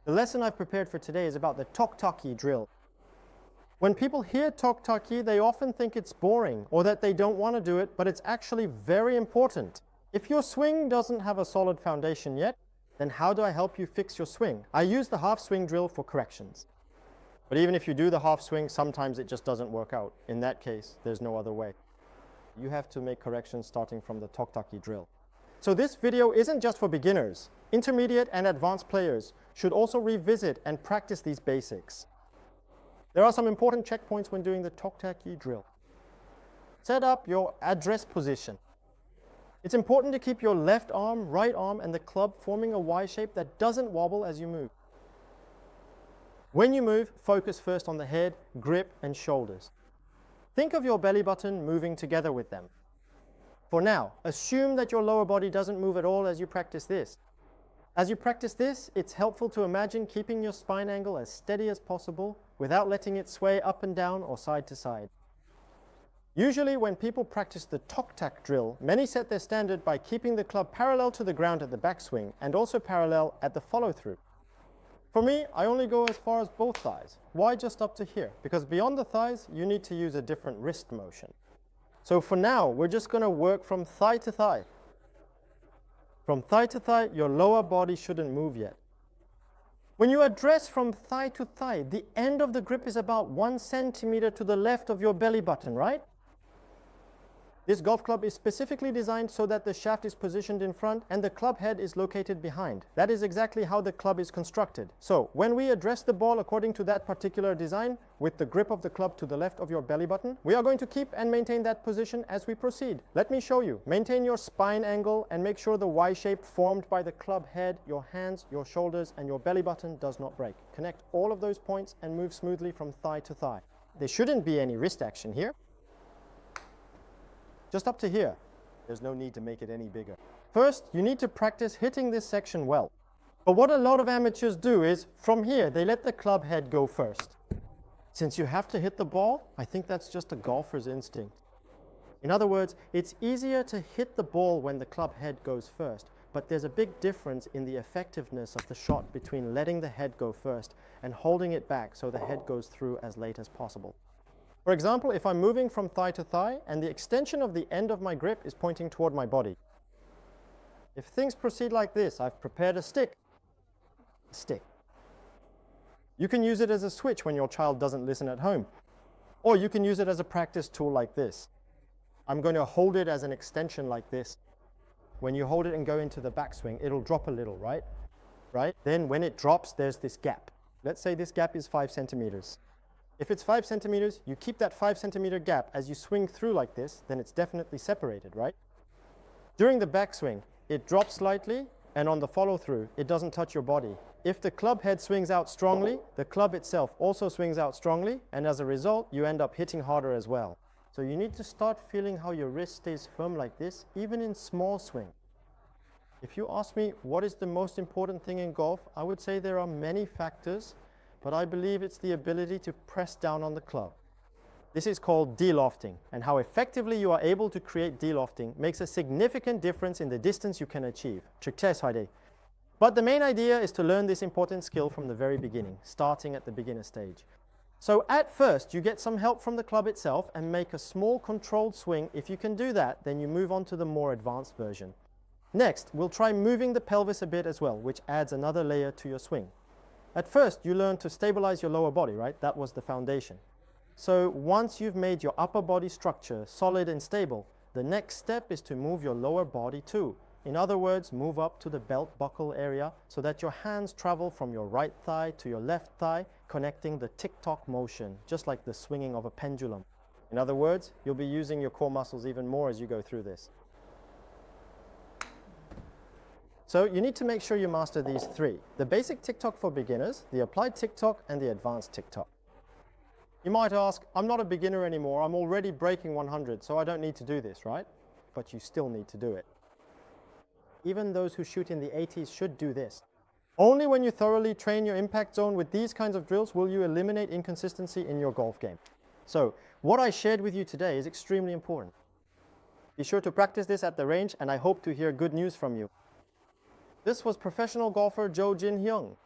The lesson I've prepared for today is about the Tick-Tock Drill. When people hear Tick-Tock, they often think it's boring or that they don't want to do it, but it's actually very important. If your swing doesn't have a solid foundation yet, then how do I help you fix your swing? I use the half swing drill for corrections. But even if you do the half swing, sometimes it just doesn't work out. In that case, there's no other way. You have to make corrections starting from the Tick-Tock drill. So this video isn't just for beginners. Intermediate and advanced players should also revisit and practice these basics. There are some important checkpoints when doing the Tick-Tock drill. Set up your address position. It's important to keep your left arm, right arm, and the club forming a Y shape that doesn't wobble as you move. When you move, focus first on the head, grip, and shoulders. Think of your belly button moving together with them. For now, assume that your lower body doesn't move at all as you practice this. As you practice this, it's helpful to imagine keeping your spine angle as steady as possible without letting it sway up and down or side to side. Usually when people practice the Tick-Tock drill, many set their standard by keeping the club parallel to the ground at the backswing and also parallel at the follow-through. For me, I only go as far as both thighs. Why just up to here? Because beyond the thighs, you need to use a different wrist motion. So for now, we're just going to work from thigh to thigh. From thigh to thigh, your lower body shouldn't move yet. When you address from thigh to thigh, the end of the grip is about 1 centimeter to the left of your belly button, right? This golf club is specifically designed so that the shaft is positioned in front and the club head is located behind. That is exactly how the club is constructed. So when we address the ball according to that particular design, with the grip of the club to the left of your belly button, we are going to keep and maintain that position as we proceed. Let me show you. Maintain your spine angle and make sure the Y shape formed by the club head, your hands, your shoulders, and your belly button does not break. Connect all of those points and move smoothly from thigh to thigh. There shouldn't be any wrist action here. Just up to here. There's no need to make it any bigger. First, you need to practice hitting this section well. But what a lot of amateurs do is, from here, they let the club head go first. Since you have to hit the ball, I think that's just a golfer's instinct. In other words, it's easier to hit the ball when the club head goes first, but there's a big difference in the effectiveness of the shot between letting the head go first and holding it back so the head goes through as late as possible. For example, if I'm moving from thigh to thigh and the extension of the end of my grip is pointing toward my body. If things proceed like this, I've prepared a stick. You can use it as a switch when your child doesn't listen at home. Or you can use it as a practice tool like this. I'm going to hold it as an extension like this. When you hold it and go into the backswing, it'll drop a little, right? Then when it drops, there's this gap. Let's say this gap is 5 centimeters. If it's 5 centimeters, you keep that 5 centimeter gap as you swing through like this, then it's definitely separated, right? During the backswing, it drops slightly, and on the follow-through, it doesn't touch your body. If the club head swings out strongly, the club itself also swings out strongly, and as a result, you end up hitting harder as well. So you need to start feeling how your wrist stays firm like this, even in small swing. If you ask me what is the most important thing in golf, I would say there are many factors, but I believe it's the ability to press down on the club. This is called delofting, and how effectively you are able to create delofting makes a significant difference in the distance you can achieve. But the main idea is to learn this important skill from the very beginning, starting at the beginner stage. So at first, you get some help from the club itself and make a small controlled swing. If you can do that, then you move on to the more advanced version. Next, we'll try moving the pelvis a bit as well, which adds another layer to your swing. At first, you learn to stabilize your lower body, right? That was the foundation. So once you've made your upper body structure solid and stable, the next step is to move your lower body too. In other words, move up to the belt buckle area so that your hands travel from your right thigh to your left thigh, connecting the tick-tock motion, just like the swinging of a pendulum. In other words, you'll be using your core muscles even more as you go through this. So you need to make sure you master these three: the basic Tick-Tock for beginners, the applied Tick-Tock, and the advanced Tick-Tock. You might ask, I'm not a beginner anymore, I'm already breaking 100, so I don't need to do this, right? But you still need to do it. Even those who shoot in the 80s should do this. Only when you thoroughly train your impact zone with these kinds of drills will you eliminate inconsistency in your golf game. So what I shared with you today is extremely important. Be sure to practice this at the range, and I hope to hear good news from you. This was professional golfer Jo Jin-hyung.